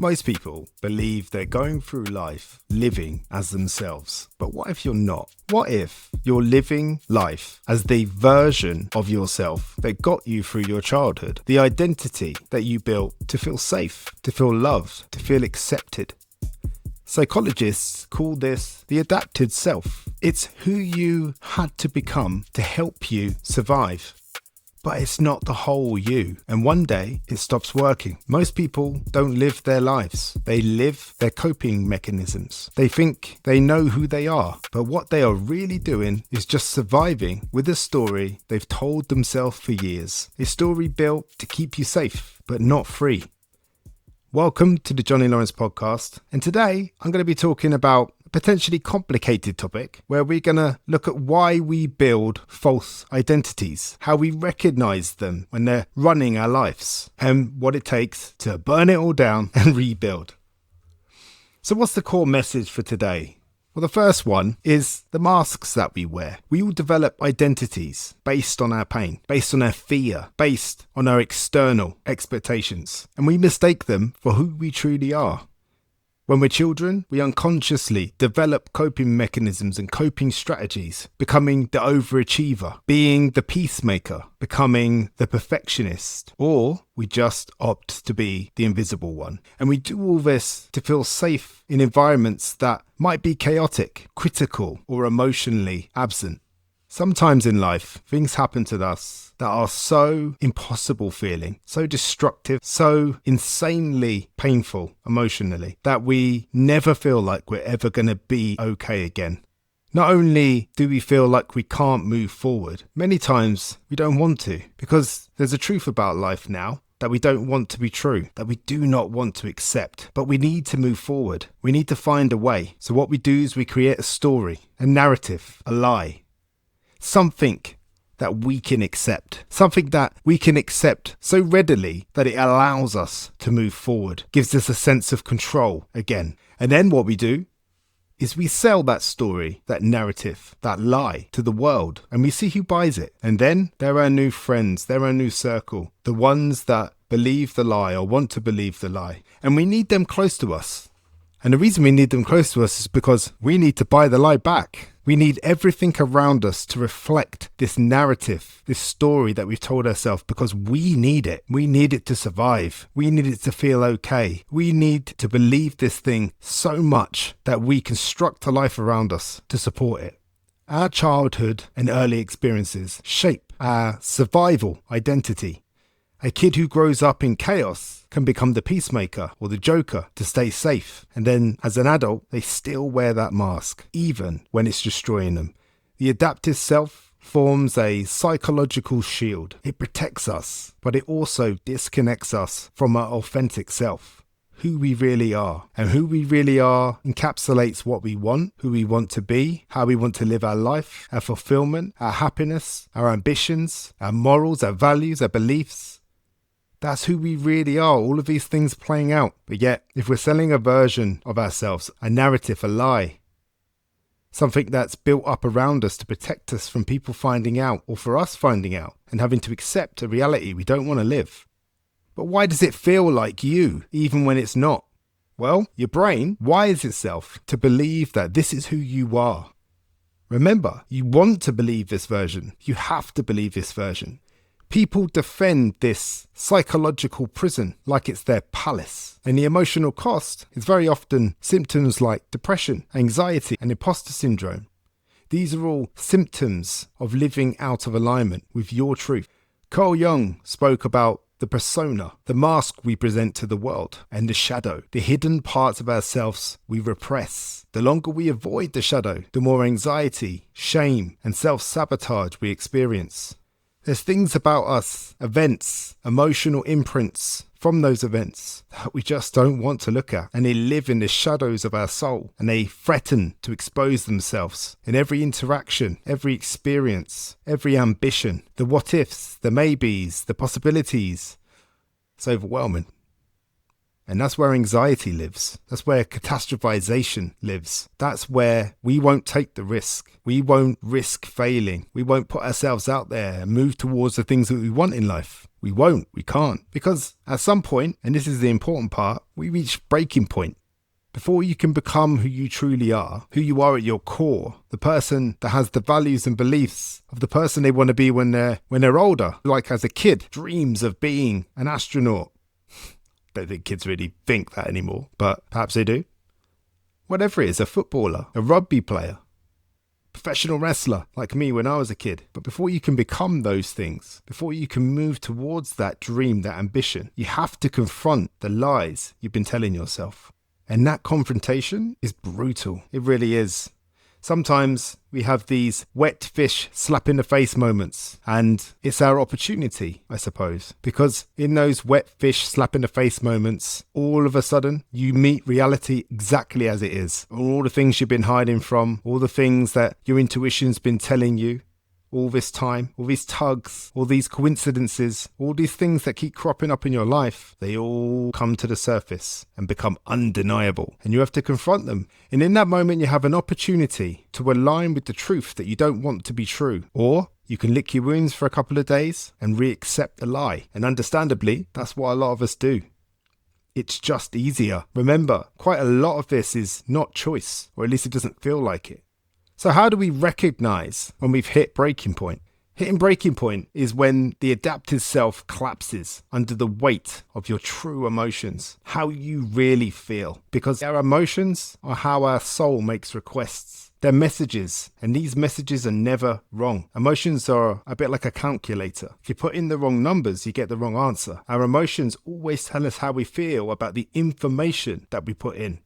Most people believe they're going through life living as themselves. But what if you're not? What if you're living life as the version of yourself that got you through your childhood? The identity that you built to feel safe, to feel loved, to feel accepted. Psychologists call this the adapted self. It's who you had to become to help you survive. But it's not the whole you, and one day it stops working. Most people don't live their lives. They live their coping mechanisms. They think they know who they are, but what they are really doing is just surviving with a story they've told themselves for years. A story built to keep you safe, but not free. Welcome to the Johnny Lawrence podcast, and today I'm going to be talking about potentially complicated topic where we're going to look at why we build false identities, how we recognize them when they're running our lives, and what it takes to burn it all down and rebuild. So what's the core message for today? Well, the first one is the masks that we wear. We all develop identities based on our pain, based on our fear, based on our external expectations, and we mistake them for who we truly are. When we're children, we unconsciously develop coping mechanisms and coping strategies, becoming the overachiever, being the peacemaker, becoming the perfectionist, or we just opt to be the invisible one. And we do all this to feel safe in environments that might be chaotic, critical, or emotionally absent. Sometimes in life, things happen to us that are so impossible feeling, so destructive, so insanely painful emotionally, that we never feel like we're ever going to be okay again. Not only do we feel like we can't move forward, many times we don't want to, because there's a truth about life now that we don't want to be true, that we do not want to accept, but we need to move forward. We need to find a way. So what we do is we create a story, a narrative, a lie. Something that we can accept. Something that we can accept so readily that it allows us to move forward. Gives us a sense of control again. And then what we do is we sell that story, that narrative, that lie to the world. And we see who buys it. And then they're our new friends. They're our new circle. The ones that believe the lie or want to believe the lie. And we need them close to us. And the reason we need them close to us is because we need to buy the lie back. We need everything around us to reflect this narrative, this story that we've told ourselves, because we need it. We need it to survive. We need it to feel okay. We need to believe this thing so much that we construct a life around us to support it. Our childhood and early experiences shape our survival identity. A kid who grows up in chaos can become the peacemaker or the joker to stay safe. And then as an adult, they still wear that mask, even when it's destroying them. The adaptive self forms a psychological shield. It protects us, but it also disconnects us from our authentic self, who we really are. And who we really are encapsulates what we want, who we want to be, how we want to live our life, our fulfillment, our happiness, our ambitions, our morals, our values, our beliefs. That's who we really are, all of these things playing out. But yet, if we're selling a version of ourselves, a narrative, a lie, something that's built up around us to protect us from people finding out, or for us finding out, and having to accept a reality we don't want to live. But why does it feel like you, even when it's not? Well, your brain wires itself to believe that this is who you are. Remember, you want to believe this version. You have to believe this version. People defend this psychological prison like it's their palace. And the emotional cost is very often symptoms like depression, anxiety, and imposter syndrome. These are all symptoms of living out of alignment with your truth. Carl Jung spoke about the persona, the mask we present to the world, and the shadow, the hidden parts of ourselves we repress. The longer we avoid the shadow, the more anxiety, shame, and self-sabotage we experience. There's things about us, events, emotional imprints from those events that we just don't want to look at. And they live in the shadows of our soul, and they threaten to expose themselves in every interaction, every experience, every ambition, the what ifs, the maybes, the possibilities. It's overwhelming. And that's where anxiety lives. That's where catastrophization lives. That's where we won't take the risk. We won't risk failing. We won't put ourselves out there and move towards the things that we want in life. We won't, we can't. Because at some point, and this is the important part, we reach breaking point. Before you can become who you truly are, who you are at your core, the person that has the values and beliefs of the person they want to be when they're older, like as a kid, dreams of being an astronaut. Don't think kids really think that anymore, but perhaps they do. Whatever it is, a footballer, a rugby player, professional wrestler like me when I was a kid. But before you can become those things, before you can move towards that dream, that ambition, you have to confront the lies you've been telling yourself. And that confrontation is brutal. It really is. Sometimes we have these wet fish slap in the face moments, and it's our opportunity, I suppose, because in those wet fish slap in the face moments, all of a sudden you meet reality exactly as it is. All the things you've been hiding from, all the things that your intuition's been telling you all this time, all these tugs, all these coincidences, all these things that keep cropping up in your life, they all come to the surface and become undeniable. And you have to confront them. And in that moment, you have an opportunity to align with the truth that you don't want to be true. Or you can lick your wounds for a couple of days and re-accept the lie. And understandably, that's what a lot of us do. It's just easier. Remember, quite a lot of this is not choice, or at least it doesn't feel like it. So how do we recognize when we've hit breaking point? Hitting breaking point is when the adaptive self collapses under the weight of your true emotions, how you really feel. Because our emotions are how our soul makes requests. They're messages, and these messages are never wrong. Emotions are a bit like a calculator. If you put in the wrong numbers, you get the wrong answer. Our emotions always tell us how we feel about the information that we put in.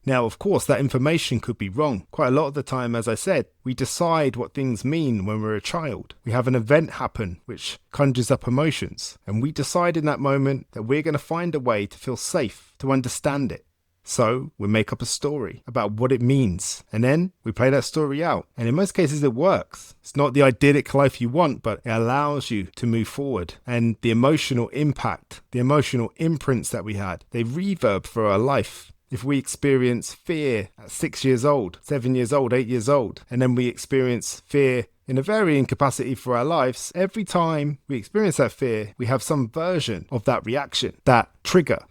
Now, of course, that information could be wrong. Quite a lot of the time, as I said, we decide what things mean when we're a child. We have an event happen which conjures up emotions, and we decide in that moment that we're going to find a way to feel safe, to understand it. So we make up a story about what it means, and then we play that story out. And in most cases, it works. It's not the idyllic life you want, but it allows you to move forward. And the emotional impact, the emotional imprints that we had, they reverb for our life. If we experience fear at 6 years old, 7 years old, 8 years old, and then we experience fear in a varying capacity for our lives, every time we experience that fear, we have some version of that reaction, that trigger.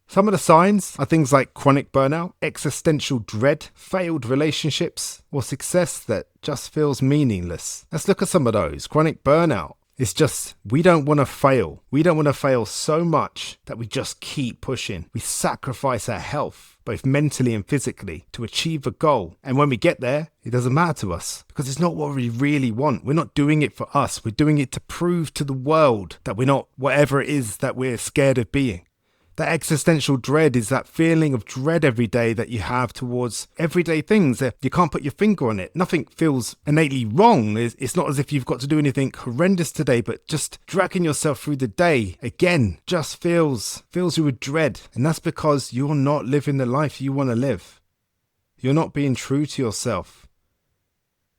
Some of the signs are things like chronic burnout, existential dread, failed relationships, or success that just feels meaningless. Let's look at some of those. Chronic burnout. It's just, we don't want to fail. We don't want to fail so much that we just keep pushing. We sacrifice our health, both mentally and physically, to achieve a goal. And when we get there, it doesn't matter to us because it's not what we really want. We're not doing it for us. We're doing it to prove to the world that we're not whatever it is that we're scared of being. That existential dread is that feeling of dread every day that you have towards everyday things. You can't put your finger on it. Nothing feels innately wrong. It's not as if you've got to do anything horrendous today, but just dragging yourself through the day, again, just fills you with dread. And that's because you're not living the life you want to live. You're not being true to yourself.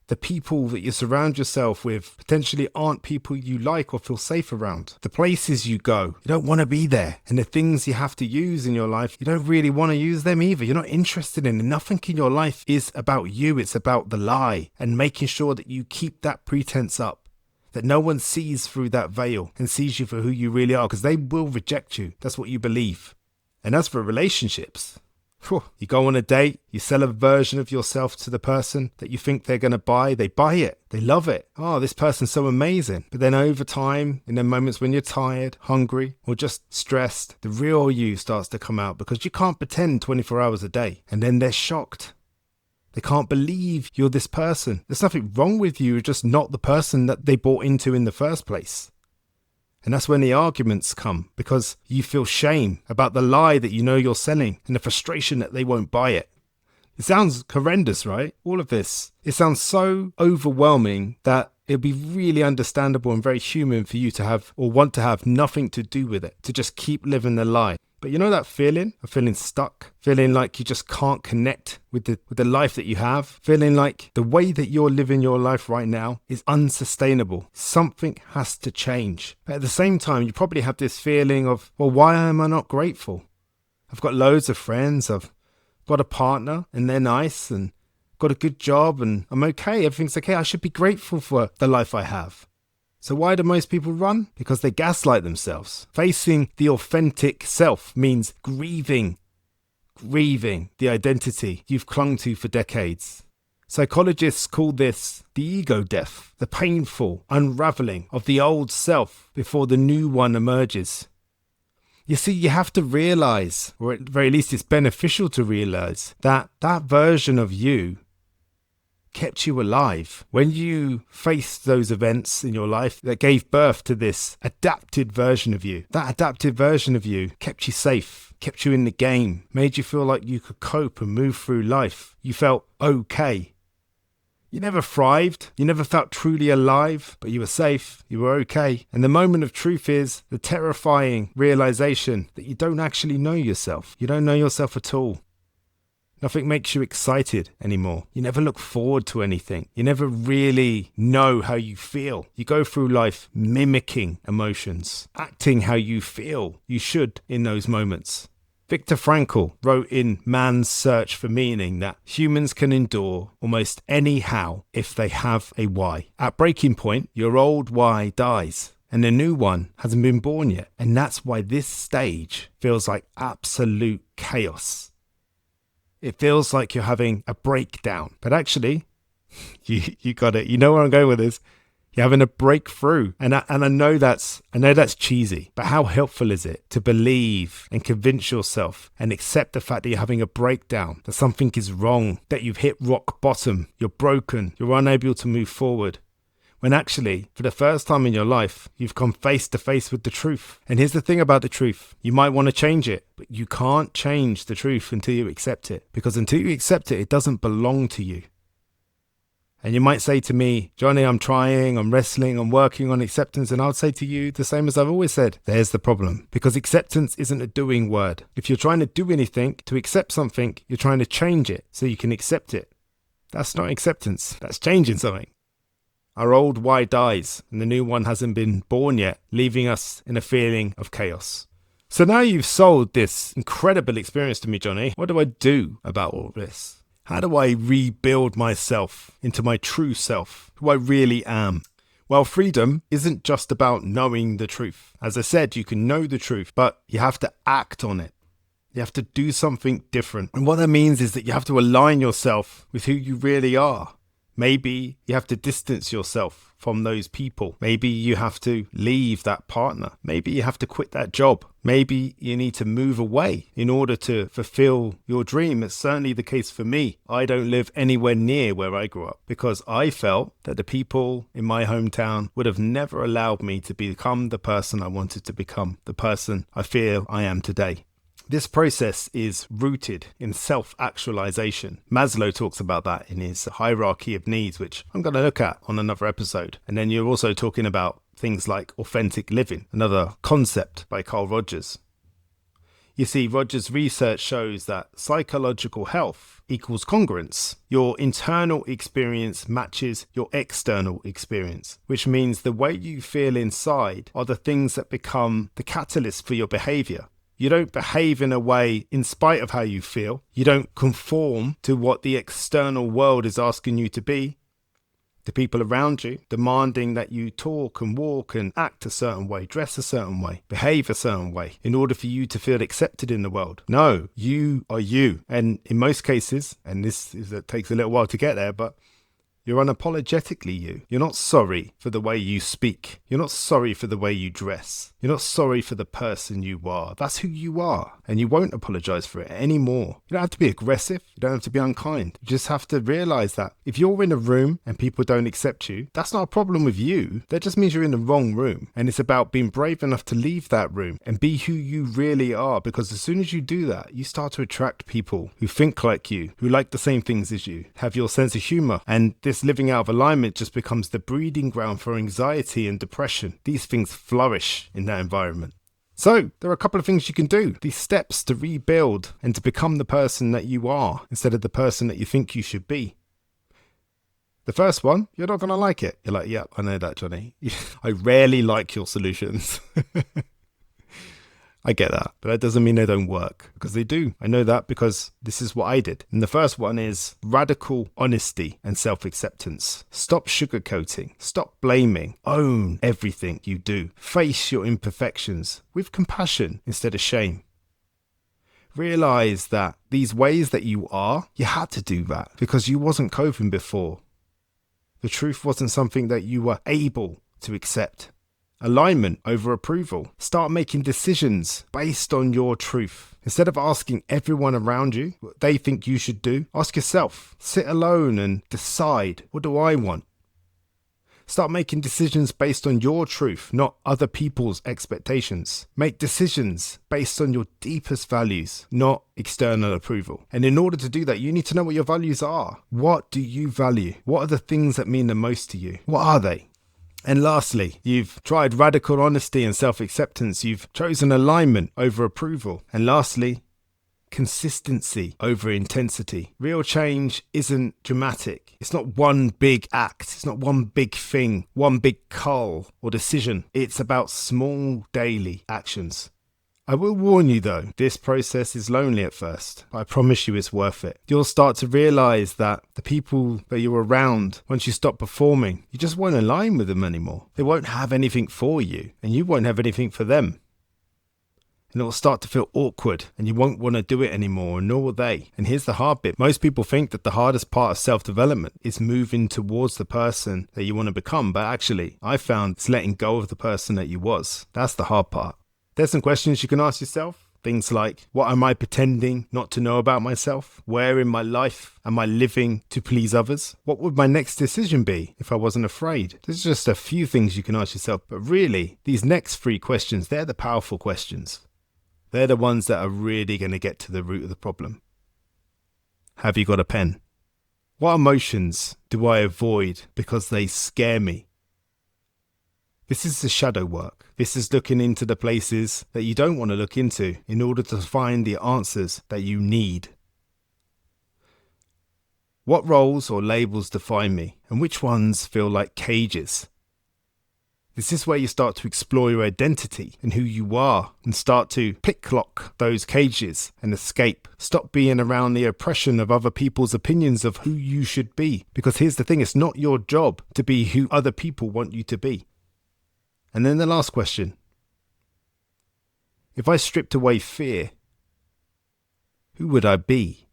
The people that you surround yourself with potentially aren't people you like or feel safe around. The places you go, you don't want to be there. And the things you have to use in your life, you don't really want to use them either. You're not interested in it. Nothing in your life is about you. It's about the lie and making sure that you keep that pretense up, that no one sees through that veil and sees you for who you really are, because they will reject you. That's what you believe. And as for relationships, you go on a date, you sell a version of yourself to the person that you think they're going to buy. They buy it. They love it. Oh, this person's so amazing. But then over time, in the moments when you're tired, hungry, or just stressed, the real you starts to come out because you can't pretend 24 hours a day. And then they're shocked. They can't believe you're this person. There's nothing wrong with you. You're just not the person that they bought into in the first place. And that's when the arguments come, because you feel shame about the lie that you know you're selling and the frustration that they won't buy it. It sounds horrendous, right? All of this. It sounds so overwhelming that it'd be really understandable and very human for you to have or want to have nothing to do with it, to just keep living the lie. But you know that feeling of feeling stuck, feeling like you just can't connect with the life that you have, feeling like the way that you're living your life right now is unsustainable. Something has to change. But at the same time, you probably have this feeling of, well, why am I not grateful? I've got loads of friends, I've got a partner and they're nice and got a good job and I'm okay, everything's okay. I should be grateful for the life I have. So why do most people run? Because they gaslight themselves. Facing the authentic self means grieving the identity you've clung to for decades. Psychologists call this the ego death, the painful unraveling of the old self before the new one emerges. You see, you have to realize, or at the very least it's beneficial to realize, that that version of you kept you alive. When you faced those events in your life that gave birth to this adapted version of you, that adapted version of you kept you safe, kept you in the game, made you feel like you could cope and move through life. You felt okay. You never thrived, you never felt truly alive, but you were safe, you were okay. And the moment of truth is the terrifying realization that you don't actually know yourself. You don't know yourself at all. Nothing makes you excited anymore. You never look forward to anything. You never really know how you feel. You go through life mimicking emotions, acting how you feel you should in those moments. Viktor Frankl wrote in Man's Search for Meaning that humans can endure almost any how if they have a why. At breaking point, your old why dies and the new one hasn't been born yet. And that's why this stage feels like absolute chaos. It feels like you're having a breakdown, but actually, you got it. You know where I'm going with this. You're having a breakthrough. And I know that's cheesy, but how helpful is it to believe and convince yourself and accept the fact that you're having a breakdown, that something is wrong, that you've hit rock bottom, you're broken, you're unable to move forward. When actually, for the first time in your life, you've come face to face with the truth. And here's the thing about the truth. You might want to change it, but you can't change the truth until you accept it. Because until you accept it, it doesn't belong to you. And you might say to me, Johnny, I'm trying, I'm wrestling, I'm working on acceptance. And I would say to you the same as I've always said. There's the problem. Because acceptance isn't a doing word. If you're trying to do anything, to accept something, you're trying to change it so you can accept it. That's not acceptance. That's changing something. Our old why dies and the new one hasn't been born yet, leaving us in a feeling of chaos. So now you've sold this incredible experience to me, Johnny. What do I do about all this? How do I rebuild myself into my true self, who I really am? Well, freedom isn't just about knowing the truth. As I said, you can know the truth, but you have to act on it. You have to do something different. And what that means is that you have to align yourself with who you really are. Maybe you have to distance yourself from those people. Maybe you have to leave that partner. Maybe you have to quit that job. Maybe you need to move away in order to fulfill your dream. It's certainly the case for me. I don't live anywhere near where I grew up because I felt that the people in my hometown would have never allowed me to become the person I wanted to become, the person I feel I am today. This process is rooted in self-actualization. Maslow talks about that in his hierarchy of needs, which I'm going to look at on another episode. And then you're also talking about things like authentic living, another concept by Carl Rogers. You see, Rogers' research shows that psychological health equals congruence. Your internal experience matches your external experience, which means the way you feel inside are the things that become the catalyst for your behavior. You don't behave in a way in spite of how you feel. You don't conform to what the external world is asking you to be. The people around you demanding that you talk and walk and act a certain way, dress a certain way, behave a certain way in order for you to feel accepted in the world. No, you are you. And in most cases, and it takes a little while to get there, but you're unapologetically you. You're not sorry for the way you speak. You're not sorry for the way you dress. You're not sorry for the person you are. That's who you are. And you won't apologize for it anymore. You don't have to be aggressive. You don't have to be unkind. You just have to realize that if you're in a room and people don't accept you, that's not a problem with you. That just means you're in the wrong room. And it's about being brave enough to leave that room and be who you really are. Because as soon as you do that, you start to attract people who think like you, who like the same things as you, have your sense of humor. And this living out of alignment just becomes the breeding ground for anxiety and depression. These things flourish in that environment. So there are a couple of things you can do. These steps to rebuild and to become the person that you are instead of the person that you think you should be. The first one, you're not going to like it. You're like, yeah, I know that, Johnny. I rarely like your solutions. I get that, but that doesn't mean they don't work, because they do. I know that because this is what I did. And the first one is radical honesty and self-acceptance. Stop sugarcoating. Stop blaming. Own everything you do. Face your imperfections with compassion instead of shame. Realize that these ways that you are, you had to do that because you wasn't coping before. The truth wasn't something that you were able to accept. Alignment over approval. Start making decisions based on your truth. Instead of asking everyone around you what they think you should do, ask yourself. Sit alone and decide, what do I want? Start making decisions based on your truth, not other people's expectations. Make decisions based on your deepest values, not external approval. And in order to do that, you need to know what your values are. What do you value? What are the things that mean the most to you? What are they? And lastly, you've tried radical honesty and self-acceptance. You've chosen alignment over approval. And lastly, consistency over intensity. Real change isn't dramatic. It's not one big act. It's not one big thing, one big call or decision. It's about small daily actions. I will warn you though, this process is lonely at first, but I promise you it's worth it. You'll start to realize that the people that you're around, once you stop performing, you just won't align with them anymore. They won't have anything for you, and you won't have anything for them. And it'll start to feel awkward, and you won't want to do it anymore, and nor will they. And here's the hard bit. Most people think that the hardest part of self-development is moving towards the person that you want to become, but actually, I found it's letting go of the person that you was. That's the hard part. There's some questions you can ask yourself. Things like, what am I pretending not to know about myself? Where in my life am I living to please others? What would my next decision be if I wasn't afraid? There's just a few things you can ask yourself, but really, these next 3 questions, they're the powerful questions. They're the ones that are really going to get to the root of the problem. Have you got a pen? What emotions do I avoid because they scare me? This is the shadow work. This is looking into the places that you don't want to look into in order to find the answers that you need. What roles or labels define me, and which ones feel like cages? This is where you start to explore your identity and who you are, and start to pick-lock those cages and escape. Stop being around the oppression of other people's opinions of who you should be. Because here's the thing, it's not your job to be who other people want you to be. And then the last question. If I stripped away fear, who would I be?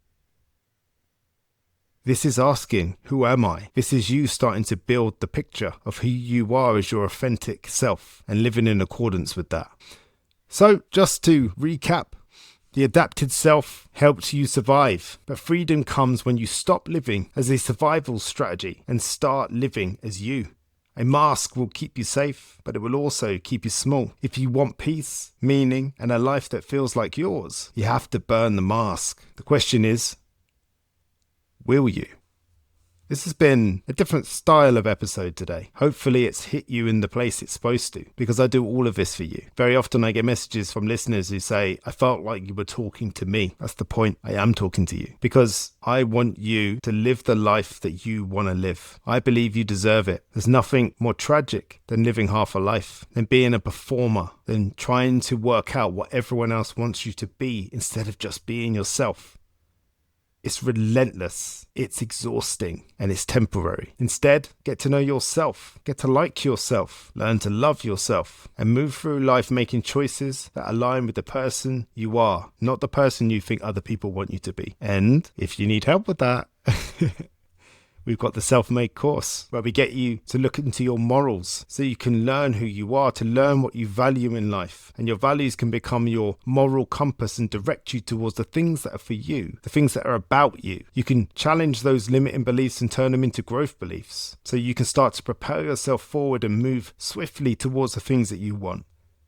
This is asking, who am I? This is you starting to build the picture of who you are as your authentic self and living in accordance with that. So just to recap, the adapted self helps you survive, but freedom comes when you stop living as a survival strategy and start living as you. A mask will keep you safe, but it will also keep you small. If you want peace, meaning, and a life that feels like yours, you have to burn the mask. The question is, will you? This has been a different style of episode today. Hopefully it's hit you in the place it's supposed to, because I do all of this for you. Very often I get messages from listeners who say, I felt like you were talking to me. That's the point. I am talking to you because I want you to live the life that you want to live. I believe you deserve it. There's nothing more tragic than living half a life, than being a performer, than trying to work out what everyone else wants you to be instead of just being yourself. It's relentless, it's exhausting, and it's temporary. Instead, get to know yourself, get to like yourself, learn to love yourself, and move through life making choices that align with the person you are, not the person you think other people want you to be. And if you need help with that, we've got the self-made course where we get you to look into your morals so you can learn who you are, to learn what you value in life. And your values can become your moral compass and direct you towards the things that are for you, the things that are about you. You can challenge those limiting beliefs and turn them into growth beliefs so you can start to propel yourself forward and move swiftly towards the things that you want.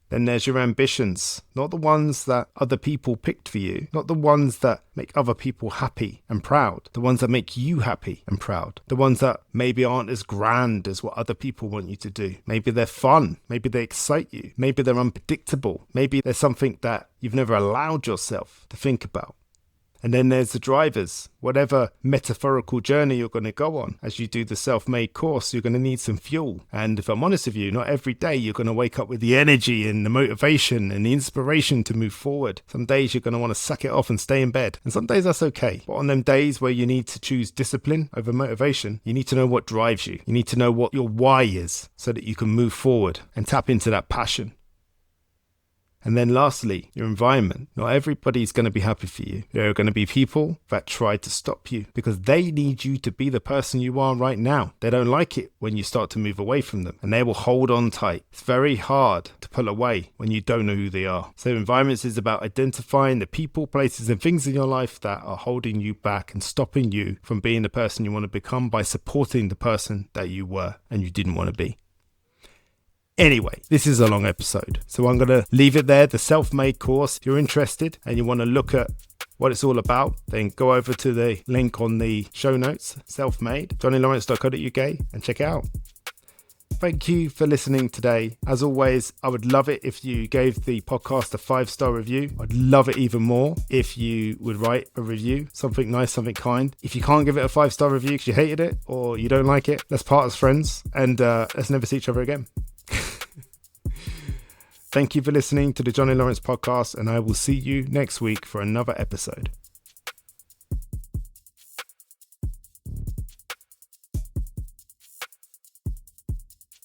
Then there's your ambitions, not the ones that other people picked for you, not the ones that make other people happy and proud, the ones that make you happy and proud, the ones that maybe aren't as grand as what other people want you to do. Maybe they're fun, maybe they excite you, maybe they're unpredictable, maybe there's something that you've never allowed yourself to think about. And then there's the drivers. Whatever metaphorical journey you're going to go on, as you do the self-made course, you're going to need some fuel. And if I'm honest with you, not every day you're going to wake up with the energy and the motivation and the inspiration to move forward. Some days you're going to want to suck it off and stay in bed. And some days that's okay. But on them days where you need to choose discipline over motivation, you need to know what drives you. You need to know what your why is so that you can move forward and tap into that passion. And then lastly, your environment. Not everybody's going to be happy for you. There are going to be people that try to stop you because they need you to be the person you are right now. They don't like it when you start to move away from them, and they will hold on tight. It's very hard to pull away when you don't know who they are. So environments is about identifying the people, places and things in your life that are holding you back and stopping you from being the person you want to become by supporting the person that you were and you didn't want to be. Anyway, this is a long episode, so I'm going to leave it there. The self-made course, if you're interested and you want to look at what it's all about, then go over to the link on the show notes, self-made, johnnylawrence.co.uk, and check it out. Thank you for listening today. As always, I would love it if you gave the podcast a 5-star review. I'd love it even more if you would write a review, something nice, something kind. If you can't give it a 5-star review because you hated it or you don't like it, let's part as friends and let's never see each other again. Thank you for listening to the Johnny Lawrence podcast, and I will see you next week for another episode.